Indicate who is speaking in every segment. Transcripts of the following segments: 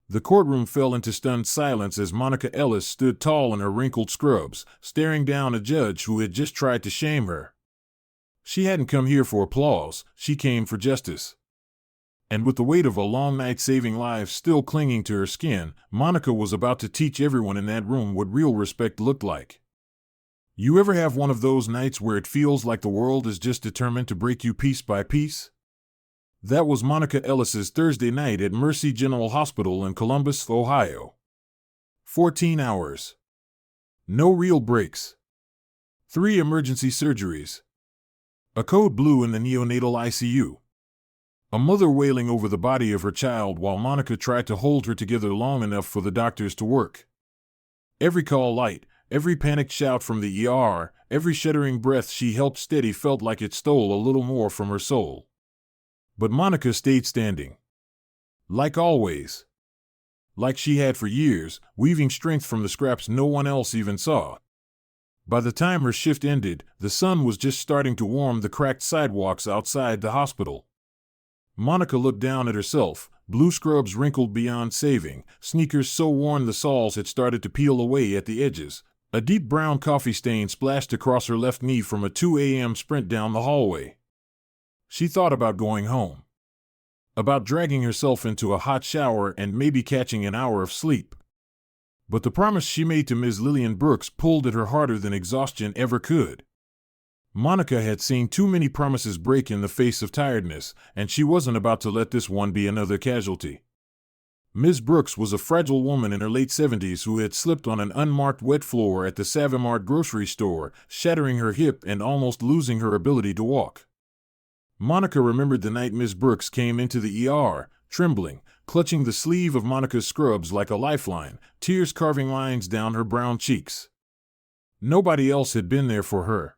Speaker 1: The courtroom fell into stunned silence as Monica Ellis stood tall in her wrinkled scrubs, staring down a judge who had just tried to shame her. She hadn't come here for applause, she came for justice. And with the weight of a long night saving lives still clinging to her skin, Monica was about to teach everyone in that room what real respect looked like. You ever have one of those nights where it feels like the world is just determined to break you piece by piece? That was Monica Ellis's Thursday night at Mercy General Hospital in Columbus, Ohio. 14 hours. No real breaks. 3 emergency surgeries. A code blue in the neonatal ICU. A mother wailing over the body of her child while Monica tried to hold her together long enough for the doctors to work. Every call light, every panicked shout from the ER, every shuddering breath she helped steady felt like it stole a little more from her soul. But Monica stayed standing. Like always. Like she had for years, weaving strength from the scraps no one else even saw. By the time her shift ended, the sun was just starting to warm the cracked sidewalks outside the hospital. Monica looked down at herself, blue scrubs wrinkled beyond saving, sneakers so worn the soles had started to peel away at the edges. A deep brown coffee stain splashed across her left knee from a 2 a.m. sprint down the hallway. She thought about going home. About dragging herself into a hot shower and maybe catching an hour of sleep. But the promise she made to Ms. Lillian Brooks pulled at her harder than exhaustion ever could. Monica had seen too many promises break in the face of tiredness, and she wasn't about to let this one be another casualty. Ms. Brooks was a fragile woman in her late 70s who had slipped on an unmarked wet floor at the Savimart grocery store, shattering her hip and almost losing her ability to walk. Monica remembered the night Ms. Brooks came into the ER, trembling, clutching the sleeve of Monica's scrubs like a lifeline, tears carving lines down her brown cheeks. Nobody else had been there for her.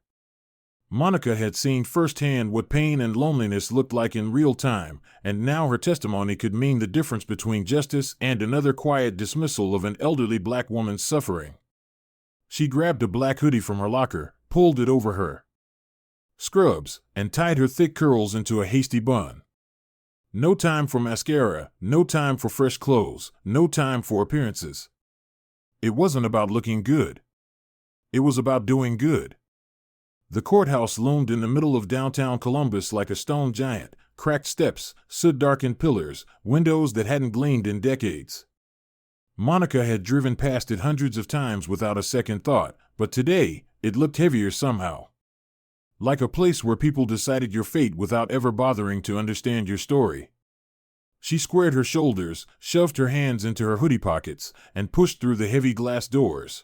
Speaker 1: Monica had seen firsthand what pain and loneliness looked like in real time, and now her testimony could mean the difference between justice and another quiet dismissal of an elderly black woman's suffering. She grabbed a black hoodie from her locker, pulled it over her scrubs, and tied her thick curls into a hasty bun. No time for mascara, no time for fresh clothes, no time for appearances. It wasn't about looking good. It was about doing good. The courthouse loomed in the middle of downtown Columbus like a stone giant, cracked steps, soot-darkened pillars, windows that hadn't gleamed in decades. Monica had driven past it hundreds of times without a second thought, but today, it looked heavier somehow. Like a place where people decided your fate without ever bothering to understand your story. She squared her shoulders, shoved her hands into her hoodie pockets, and pushed through the heavy glass doors.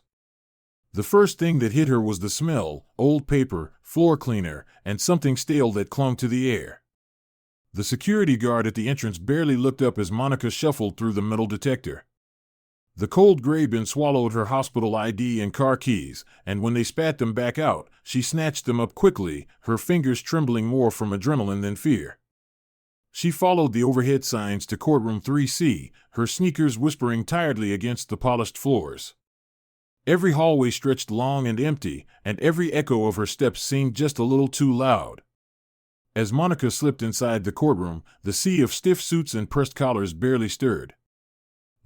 Speaker 1: The first thing that hit her was the smell, old paper, floor cleaner, and something stale that clung to the air. The security guard at the entrance barely looked up as Monica shuffled through the metal detector. The cold gray bin swallowed her hospital ID and car keys, and when they spat them back out, she snatched them up quickly, her fingers trembling more from adrenaline than fear. She followed the overhead signs to courtroom 3C, her sneakers whispering tiredly against the polished floors. Every hallway stretched long and empty, and every echo of her steps seemed just a little too loud. As Monica slipped inside the courtroom, the sea of stiff suits and pressed collars barely stirred.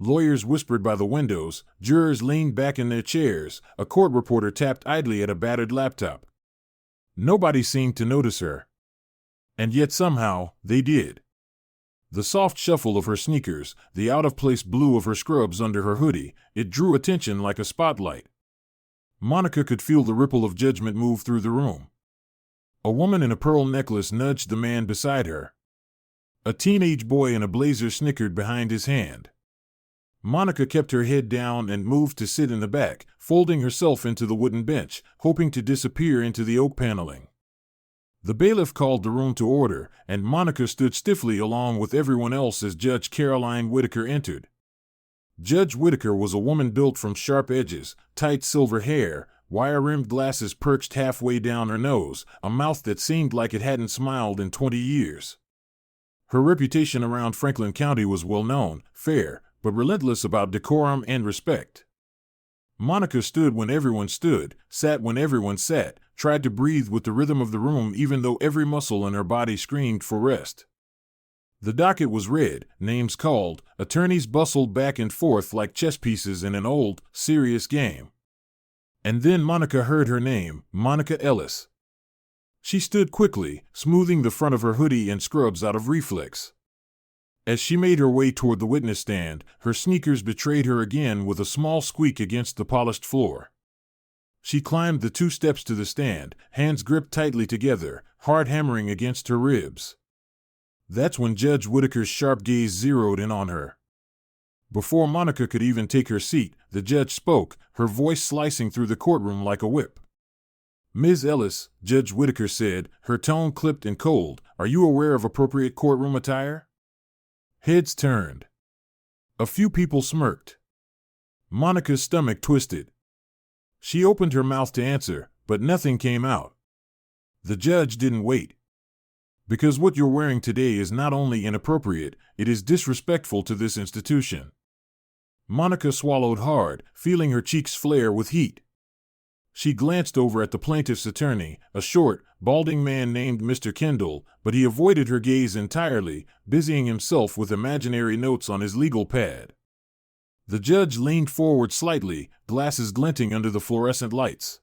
Speaker 1: Lawyers whispered by the windows, jurors leaned back in their chairs, a court reporter tapped idly at a battered laptop. Nobody seemed to notice her. And yet somehow, they did. The soft shuffle of her sneakers, the out-of-place blue of her scrubs under her hoodie, it drew attention like a spotlight. Monica could feel the ripple of judgment move through the room. A woman in a pearl necklace nudged the man beside her. A teenage boy in a blazer snickered behind his hand. Monica kept her head down and moved to sit in the back, folding herself into the wooden bench, hoping to disappear into the oak paneling. The bailiff called the room to order, and Monica stood stiffly along with everyone else as Judge Caroline Whitaker entered. Judge Whitaker was a woman built from sharp edges, tight silver hair, wire-rimmed glasses perched halfway down her nose, a mouth that seemed like it hadn't smiled in 20 years. Her reputation around Franklin County was well known, fair, but relentless about decorum and respect. Monica stood when everyone stood, sat when everyone sat, tried to breathe with the rhythm of the room even though every muscle in her body screamed for rest. The docket was read, names called, attorneys bustled back and forth like chess pieces in an old, serious game. And then Monica heard her name, Monica Ellis. She stood quickly, smoothing the front of her hoodie and scrubs out of reflex. As she made her way toward the witness stand, her sneakers betrayed her again with a small squeak against the polished floor. She climbed the 2 steps to the stand, hands gripped tightly together, heart hammering against her ribs. That's when Judge Whitaker's sharp gaze zeroed in on her. Before Monica could even take her seat, the judge spoke, her voice slicing through the courtroom like a whip. "Ms. Ellis," Judge Whitaker said, her tone clipped and cold, "are you aware of appropriate courtroom attire?" Heads turned. A few people smirked. Monica's stomach twisted. She opened her mouth to answer, but nothing came out. The judge didn't wait. "Because what you're wearing today is not only inappropriate, it is disrespectful to this institution." Monica swallowed hard, feeling her cheeks flare with heat. She glanced over at the plaintiff's attorney, a short, balding man named Mr. Kendall, but he avoided her gaze entirely, busying himself with imaginary notes on his legal pad. The judge leaned forward slightly, glasses glinting under the fluorescent lights.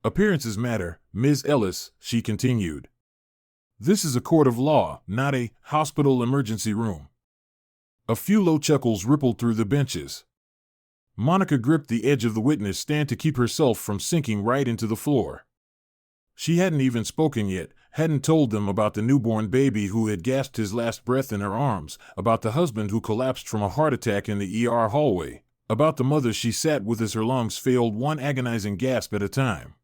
Speaker 1: "Appearances matter, Ms. Ellis," she continued. "This is a court of law, not a hospital emergency room." A few low chuckles rippled through the benches. Monica gripped the edge of the witness stand to keep herself from sinking right into the floor. She hadn't even spoken yet, hadn't told them about the newborn baby who had gasped his last breath in her arms, about the husband who collapsed from a heart attack in the ER hallway, about the mother she sat with as her lungs failed one agonizing gasp at a time.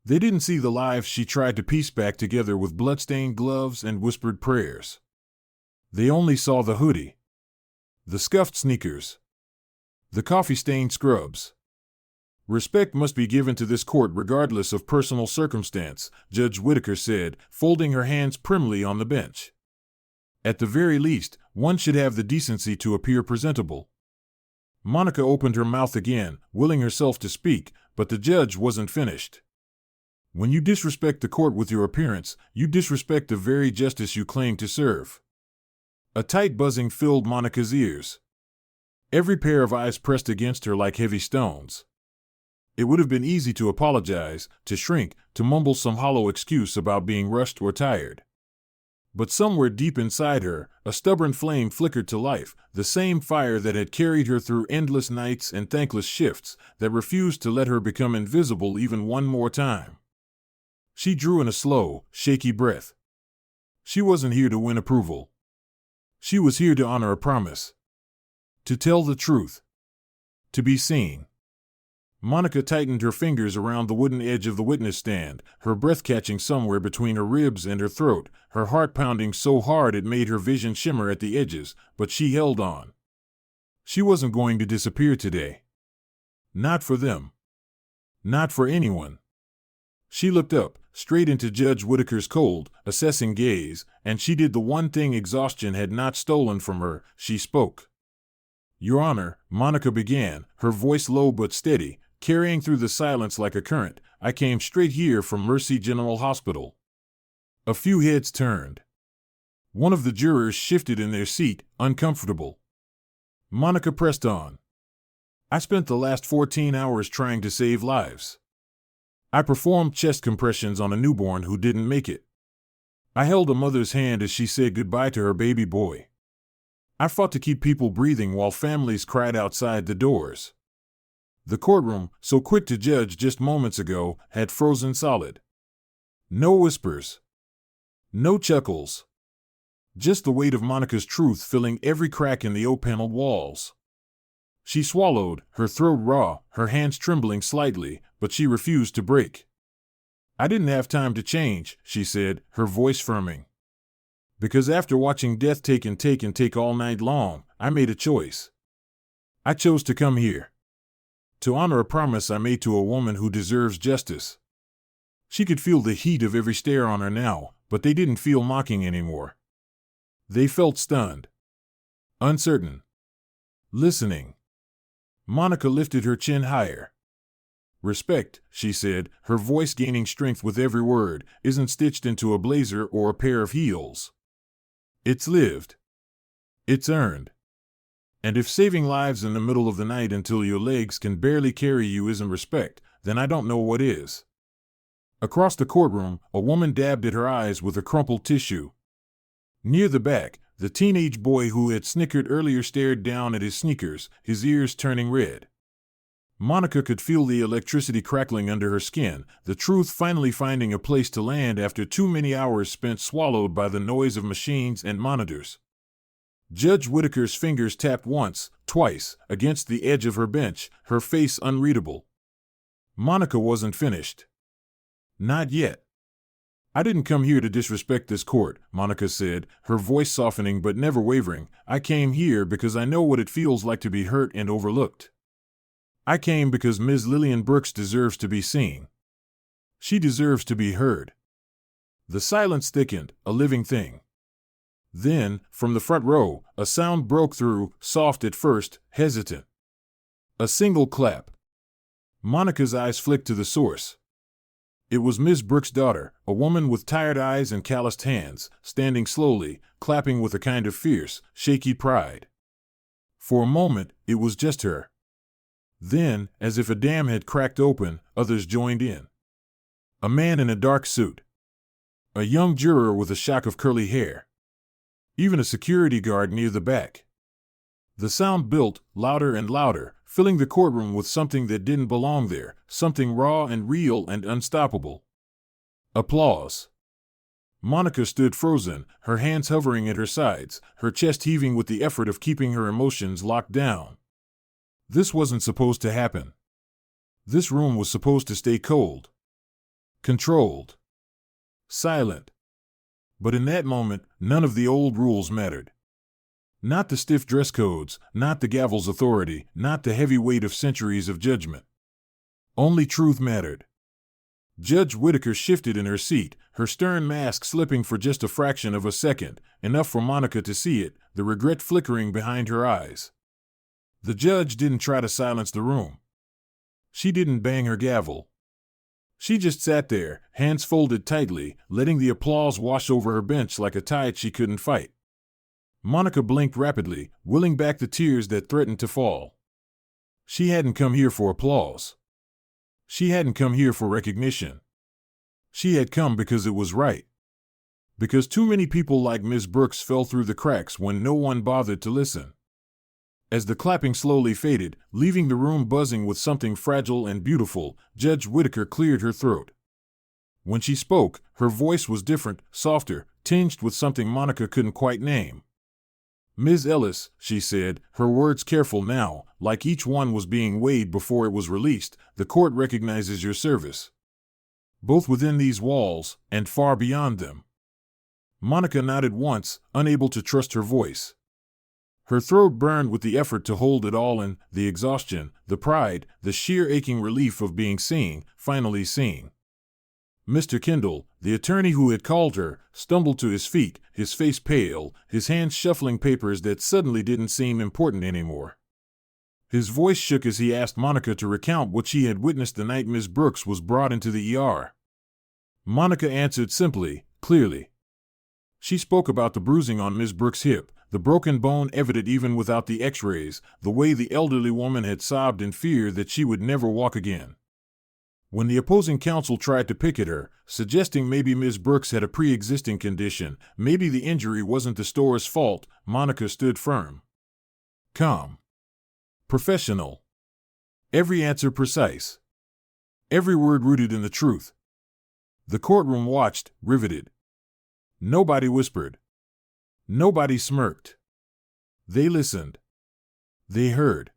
Speaker 1: They didn't see the lives she tried to piece back together with bloodstained gloves and whispered prayers. They only saw the hoodie, the scuffed sneakers, the coffee-stained scrubs. "Respect must be given to this court regardless of personal circumstance," Judge Whitaker said, folding her hands primly on the bench. "At the very least, one should have the decency to appear presentable." Monica opened her mouth again, willing herself to speak, but the judge wasn't finished. "When you disrespect the court with your appearance, you disrespect the very justice you claim to serve." A tight buzzing filled Monica's ears. Every pair of eyes pressed against her like heavy stones. It would have been easy to apologize, to shrink, to mumble some hollow excuse about being rushed or tired. But somewhere deep inside her, a stubborn flame flickered to life, the same fire that had carried her through endless nights and thankless shifts, that refused to let her become invisible even one more time. She drew in a slow, shaky breath. She wasn't here to win approval. She was here to honor a promise. To tell the truth. To be seen. Monica tightened her fingers around the wooden edge of the witness stand, her breath catching somewhere between her ribs and her throat, her heart pounding so hard it made her vision shimmer at the edges, but she held on. She wasn't going to disappear today. Not for them. Not for anyone. She looked up, straight into Judge Whitaker's cold, assessing gaze, and she did the one thing exhaustion had not stolen from her, she spoke. "Your Honor," Monica began, her voice low but steady, carrying through the silence like a current, "I came straight here from Mercy General Hospital." A few heads turned. One of the jurors shifted in their seat, uncomfortable. Monica pressed on. "I spent the last 14 hours trying to save lives. I performed chest compressions on a newborn who didn't make it. I held a mother's hand as she said goodbye to her baby boy. I fought to keep people breathing while families cried outside the doors." The courtroom, so quick to judge just moments ago, had frozen solid. No whispers. No chuckles. Just the weight of Monica's truth filling every crack in the oak-paneled walls. She swallowed, her throat raw, her hands trembling slightly, but she refused to break. "I didn't have time to change," she said, her voice firming. "Because after watching death take all night long, I made a choice. I chose to come here. To honor a promise I made to a woman who deserves justice." She could feel the heat of every stare on her now, but they didn't feel mocking anymore. They felt stunned. Uncertain. Listening. Monica lifted her chin higher. "Respect," she said, her voice gaining strength with every word, "isn't stitched into a blazer or a pair of heels. It's lived. It's earned. And if saving lives in the middle of the night until your legs can barely carry you isn't respect, then I don't know what is. Across the courtroom, a woman dabbed at her eyes with a crumpled tissue. Near the back, the teenage boy who had snickered earlier stared down at his sneakers, his ears turning red. Monica could feel the electricity crackling under her skin, the truth finally finding a place to land after too many hours spent swallowed by the noise of machines and monitors. Judge Whitaker's fingers tapped once, twice, against the edge of her bench, her face unreadable. Monica wasn't finished. Not yet. I didn't come here to disrespect this court, Monica said, her voice softening but never wavering. I came here because I know what it feels like to be hurt and overlooked. I came because Ms. Lillian Brooks deserves to be seen. She deserves to be heard. The silence thickened, a living thing. Then, from the front row, a sound broke through, soft at first, hesitant. A single clap. Monica's eyes flicked to the source. It was Miss Brooks' daughter, a woman with tired eyes and calloused hands, standing slowly, clapping with a kind of fierce, shaky pride. For a moment, it was just her. Then, as if a dam had cracked open, others joined in. A man in a dark suit. A young juror with a shock of curly hair. Even a security guard near the back. The sound built, louder and louder, filling the courtroom with something that didn't belong there, something raw and real and unstoppable. Applause. Monica stood frozen, her hands hovering at her sides, her chest heaving with the effort of keeping her emotions locked down. This wasn't supposed to happen. This room was supposed to stay cold. Controlled. Silent. But in that moment, none of the old rules mattered. Not the stiff dress codes, not the gavel's authority, not the heavy weight of centuries of judgment. Only truth mattered. Judge Whitaker shifted in her seat, her stern mask slipping for just a fraction of a second, enough for Monica to see it, the regret flickering behind her eyes. The judge didn't try to silence the room. She didn't bang her gavel. She just sat there, hands folded tightly, letting the applause wash over her bench like a tide she couldn't fight. Monica blinked rapidly, willing back the tears that threatened to fall. She hadn't come here for applause. She hadn't come here for recognition. She had come because it was right. Because too many people like Ms. Brooks fell through the cracks when no one bothered to listen. As the clapping slowly faded, leaving the room buzzing with something fragile and beautiful, Judge Whitaker cleared her throat. When she spoke, her voice was different, softer, tinged with something Monica couldn't quite name. Ms. Ellis, she said, her words careful now, like each one was being weighed before it was released, the court recognizes your service. Both within these walls, and far beyond them. Monica nodded once, unable to trust her voice. Her throat burned with the effort to hold it all in, the exhaustion, the pride, the sheer aching relief of being seen, finally seen. Mr. Kendall, the attorney who had called her, stumbled to his feet, his face pale, his hands shuffling papers that suddenly didn't seem important anymore. His voice shook as he asked Monica to recount what she had witnessed the night Miss Brooks was brought into the ER. Monica answered simply, clearly. She spoke about the bruising on Miss Brooks' hip, the broken bone evident even without the x-rays, the way the elderly woman had sobbed in fear that she would never walk again. When the opposing counsel tried to pick at her, suggesting maybe Ms. Brooks had a pre-existing condition, maybe the injury wasn't the store's fault, Monica stood firm. Calm. Professional. Every answer precise. Every word rooted in the truth. The courtroom watched, riveted. Nobody whispered. Nobody smirked. They listened. They heard.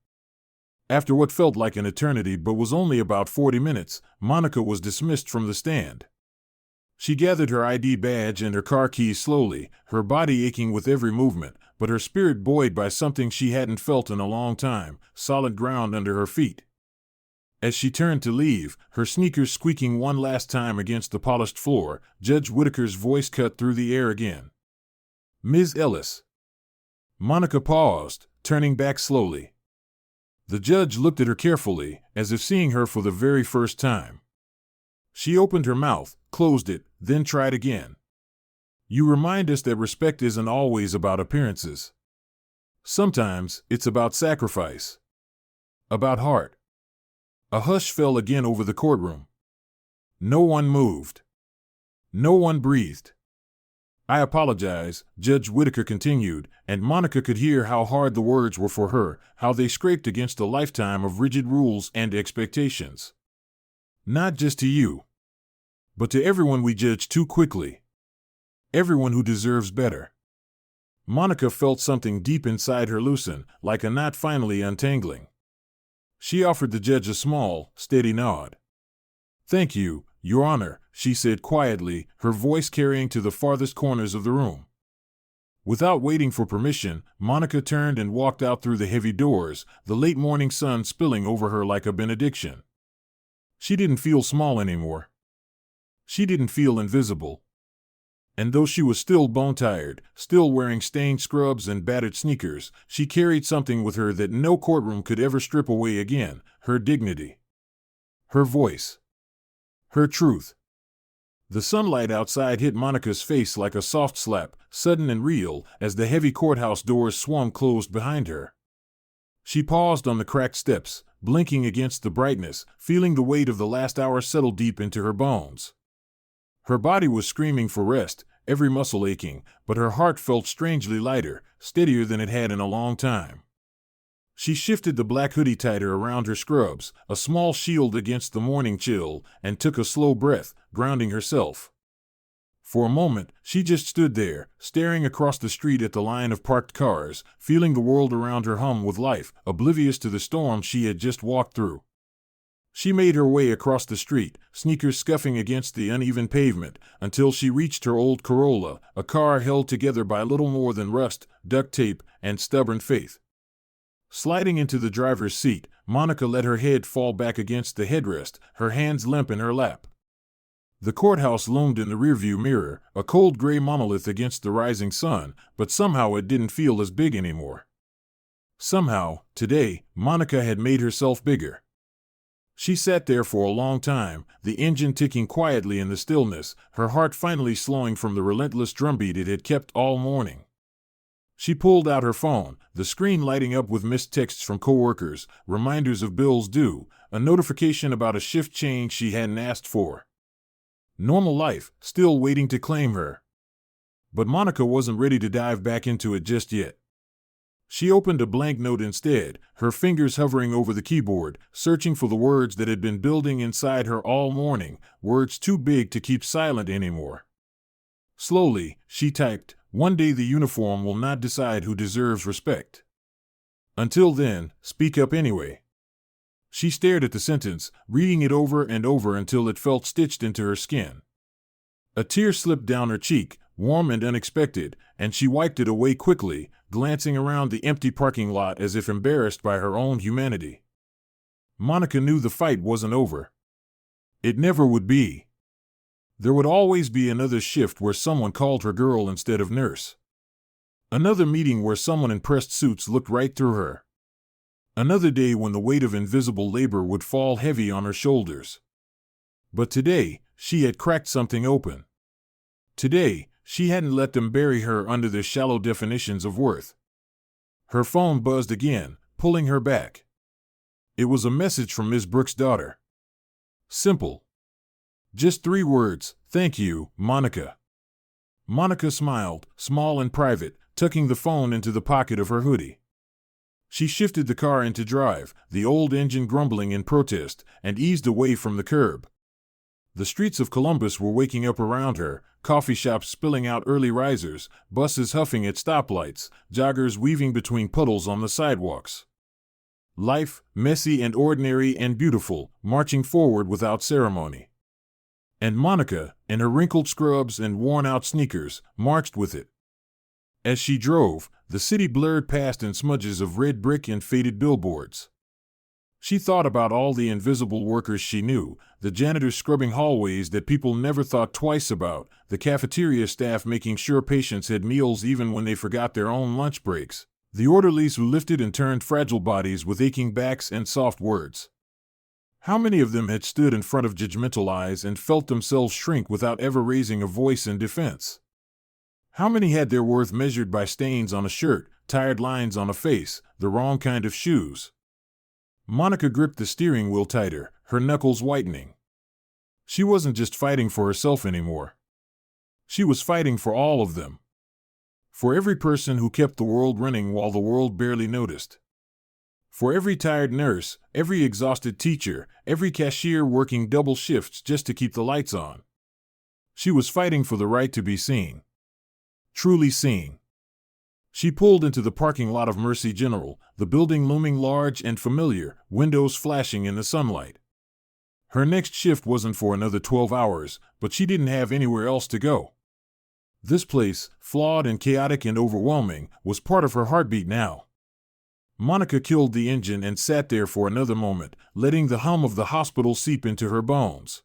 Speaker 1: After what felt like an eternity but was only about 40 minutes, Monica was dismissed from the stand. She gathered her ID badge and her car keys slowly, her body aching with every movement, but her spirit buoyed by something she hadn't felt in a long time, solid ground under her feet. As she turned to leave, her sneakers squeaking one last time against the polished floor, Judge Whitaker's voice cut through the air again. Ms. Ellis. Monica paused, turning back slowly. The judge looked at her carefully, as if seeing her for the very first time. She opened her mouth, closed it, then tried again. You remind us that respect isn't always about appearances. Sometimes it's about sacrifice. About heart. A hush fell again over the courtroom. No one moved. No one breathed. I apologize, Judge Whitaker continued, and Monica could hear how hard the words were for her, how they scraped against a lifetime of rigid rules and expectations. Not just to you, but to everyone we judge too quickly. Everyone who deserves better. Monica felt something deep inside her loosen, like a knot finally untangling. She offered the judge a small, steady nod. "Thank you, Your Honor," she said quietly, her voice carrying to the farthest corners of the room. Without waiting for permission, Monica turned and walked out through the heavy doors, the late morning sun spilling over her like a benediction. She didn't feel small anymore. She didn't feel invisible. And though she was still bone-tired, still wearing stained scrubs and battered sneakers, she carried something with her that no courtroom could ever strip away again: her dignity. Her voice. Her truth. The sunlight outside hit Monica's face like a soft slap, sudden and real, as the heavy courthouse doors swung closed behind her. She paused on the cracked steps, blinking against the brightness, feeling the weight of the last hour settle deep into her bones. Her body was screaming for rest, every muscle aching, but her heart felt strangely lighter, steadier than it had in a long time. She shifted the black hoodie tighter around her scrubs, a small shield against the morning chill, and took a slow breath, grounding herself. For a moment, she just stood there, staring across the street at the line of parked cars, feeling the world around her hum with life, oblivious to the storm she had just walked through. She made her way across the street, sneakers scuffing against the uneven pavement, until she reached her old Corolla, a car held together by little more than rust, duct tape, and stubborn faith. Sliding into the driver's seat, Monica let her head fall back against the headrest, her hands limp in her lap. The courthouse loomed in the rearview mirror, a cold gray monolith against the rising sun, but somehow it didn't feel as big anymore. Somehow, today, Monica had made herself bigger. She sat there for a long time, the engine ticking quietly in the stillness, her heart finally slowing from the relentless drumbeat it had kept all morning. She pulled out her phone, the screen lighting up with missed texts from coworkers, reminders of bills due, a notification about a shift change she hadn't asked for. Normal life, still waiting to claim her. But Monica wasn't ready to dive back into it just yet. She opened a blank note instead, her fingers hovering over the keyboard, searching for the words that had been building inside her all morning, words too big to keep silent anymore. Slowly, she typed, "One day the uniform will not decide who deserves respect. Until then, speak up anyway." She stared at the sentence, reading it over and over until it felt stitched into her skin. A tear slipped down her cheek, warm and unexpected, and she wiped it away quickly, glancing around the empty parking lot as if embarrassed by her own humanity. Monica knew the fight wasn't over. It never would be. There would always be another shift where someone called her girl instead of nurse. Another meeting where someone in pressed suits looked right through her. Another day when the weight of invisible labor would fall heavy on her shoulders. But today, she had cracked something open. Today, she hadn't let them bury her under their shallow definitions of worth. Her phone buzzed again, pulling her back. It was a message from Ms. Brooks' daughter. Simple. Just 3 words: "Thank you, Monica." Monica smiled, small and private, tucking the phone into the pocket of her hoodie. She shifted the car into drive, the old engine grumbling in protest, and eased away from the curb. The streets of Columbus were waking up around her, coffee shops spilling out early risers, buses huffing at stoplights, joggers weaving between puddles on the sidewalks. Life, messy and ordinary and beautiful, marching forward without ceremony. And Monica, in her wrinkled scrubs and worn-out sneakers, marched with it. As she drove, the city blurred past in smudges of red brick and faded billboards. She thought about all the invisible workers she knew, the janitors scrubbing hallways that people never thought twice about, the cafeteria staff making sure patients had meals even when they forgot their own lunch breaks, the orderlies who lifted and turned fragile bodies with aching backs and soft words. How many of them had stood in front of judgmental eyes and felt themselves shrink without ever raising a voice in defense? How many had their worth measured by stains on a shirt, tired lines on a face, the wrong kind of shoes? Monica gripped the steering wheel tighter, her knuckles whitening. She wasn't just fighting for herself anymore. She was fighting for all of them. For every person who kept the world running while the world barely noticed. For every tired nurse, every exhausted teacher, every cashier working double shifts just to keep the lights on. She was fighting for the right to be seen. Truly seen. She pulled into the parking lot of Mercy General, the building looming large and familiar, windows flashing in the sunlight. Her next shift wasn't for another 12 hours, but she didn't have anywhere else to go. This place, flawed and chaotic and overwhelming, was part of her heartbeat now. Monica killed the engine and sat there for another moment, letting the hum of the hospital seep into her bones.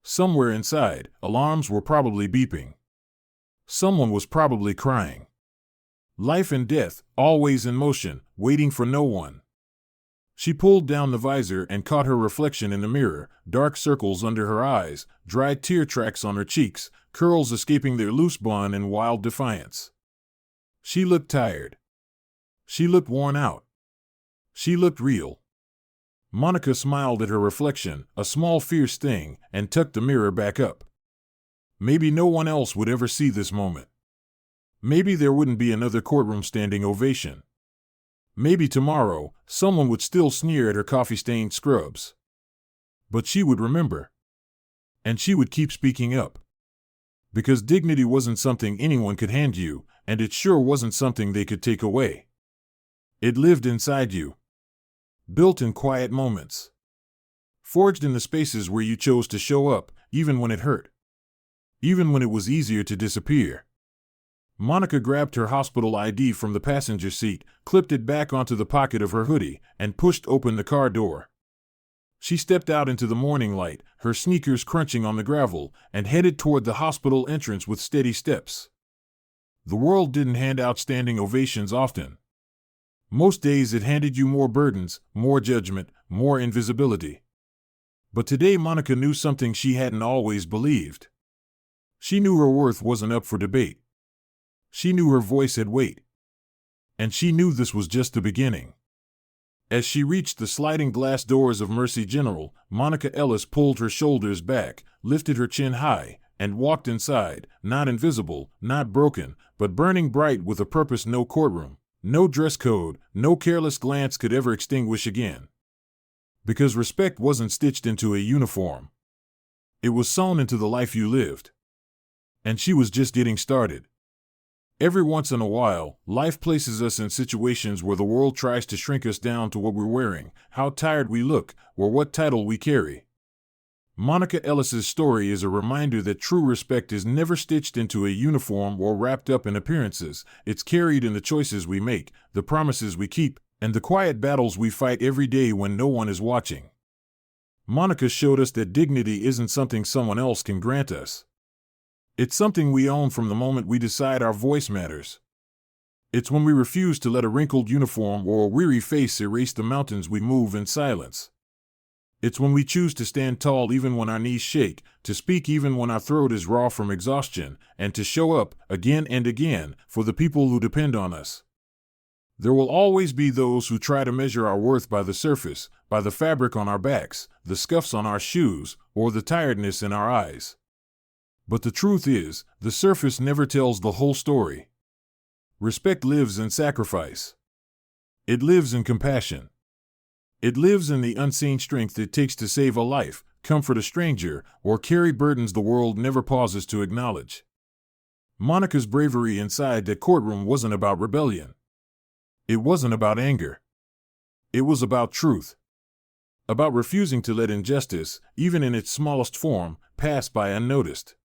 Speaker 1: Somewhere inside, alarms were probably beeping. Someone was probably crying. Life and death, always in motion, waiting for no one. She pulled down the visor and caught her reflection in the mirror, dark circles under her eyes, dry tear tracks on her cheeks, curls escaping their loose bun in wild defiance. She looked tired. She looked worn out. She looked real. Monica smiled at her reflection, a small fierce thing, and tucked the mirror back up. Maybe no one else would ever see this moment. Maybe there wouldn't be another courtroom standing ovation. Maybe tomorrow, someone would still sneer at her coffee-stained scrubs. But she would remember. And she would keep speaking up. Because dignity wasn't something anyone could hand you, and it sure wasn't something they could take away. It lived inside you. Built in quiet moments. Forged in the spaces where you chose to show up, even when it hurt. Even when it was easier to disappear. Monica grabbed her hospital ID from the passenger seat, clipped it back onto the pocket of her hoodie, and pushed open the car door. She stepped out into the morning light, her sneakers crunching on the gravel, and headed toward the hospital entrance with steady steps. The world didn't hand out standing ovations often. Most days it handed you more burdens, more judgment, more invisibility. But today Monica knew something she hadn't always believed. She knew her worth wasn't up for debate. She knew her voice had weight. And she knew this was just the beginning. As she reached the sliding glass doors of Mercy General, Monica Ellis pulled her shoulders back, lifted her chin high, and walked inside, not invisible, not broken, but burning bright with a purpose no courtroom, no dress code, no careless glance could ever extinguish again. Because respect wasn't stitched into a uniform. It was sewn into the life you lived. And she was just getting started. Every once in a while, life places us in situations where the world tries to shrink us down to what we're wearing, how tired we look, or what title we carry. Monica Ellis's story is a reminder that true respect is never stitched into a uniform or wrapped up in appearances. It's carried in the choices we make, the promises we keep, and the quiet battles we fight every day when no one is watching. Monica showed us that dignity isn't something someone else can grant us. It's something we own from the moment we decide our voice matters. It's when we refuse to let a wrinkled uniform or a weary face erase the mountains we move in silence. It's when we choose to stand tall even when our knees shake, to speak even when our throat is raw from exhaustion, and to show up, again and again, for the people who depend on us. There will always be those who try to measure our worth by the surface, by the fabric on our backs, the scuffs on our shoes, or the tiredness in our eyes. But the truth is, the surface never tells the whole story. Respect lives in sacrifice. It lives in compassion. It lives in the unseen strength it takes to save a life, comfort a stranger, or carry burdens the world never pauses to acknowledge. Monica's bravery inside that courtroom wasn't about rebellion. It wasn't about anger. It was about truth. About refusing to let injustice, even in its smallest form, pass by unnoticed.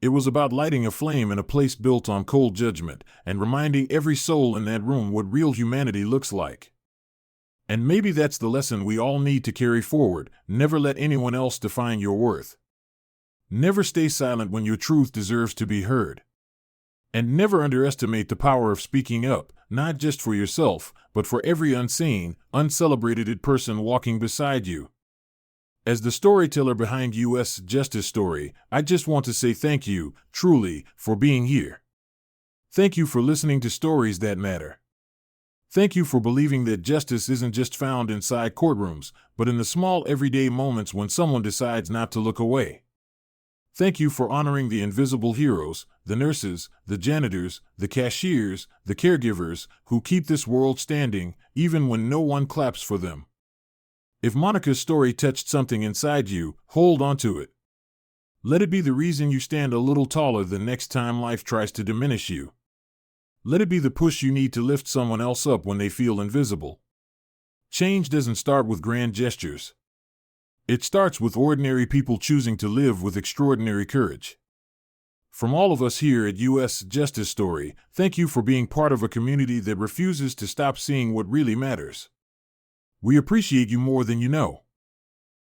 Speaker 1: It was about lighting a flame in a place built on cold judgment and reminding every soul in that room what real humanity looks like. And maybe that's the lesson we all need to carry forward. Never let anyone else define your worth. Never stay silent when your truth deserves to be heard. And never underestimate the power of speaking up, not just for yourself, but for every unseen, uncelebrated person walking beside you. As the storyteller behind U.S. Justice Story, I just want to say thank you, truly, for being here. Thank you for listening to Stories That Matter. Thank you for believing that justice isn't just found inside courtrooms, but in the small everyday moments when someone decides not to look away. Thank you for honoring the invisible heroes, the nurses, the janitors, the cashiers, the caregivers, who keep this world standing, even when no one claps for them. If Monica's story touched something inside you, hold on to it. Let it be the reason you stand a little taller the next time life tries to diminish you. Let it be the push you need to lift someone else up when they feel invisible. Change doesn't start with grand gestures. It starts with ordinary people choosing to live with extraordinary courage. From all of us here at U.S. Justice Story, thank you for being part of a community that refuses to stop seeing what really matters. We appreciate you more than you know.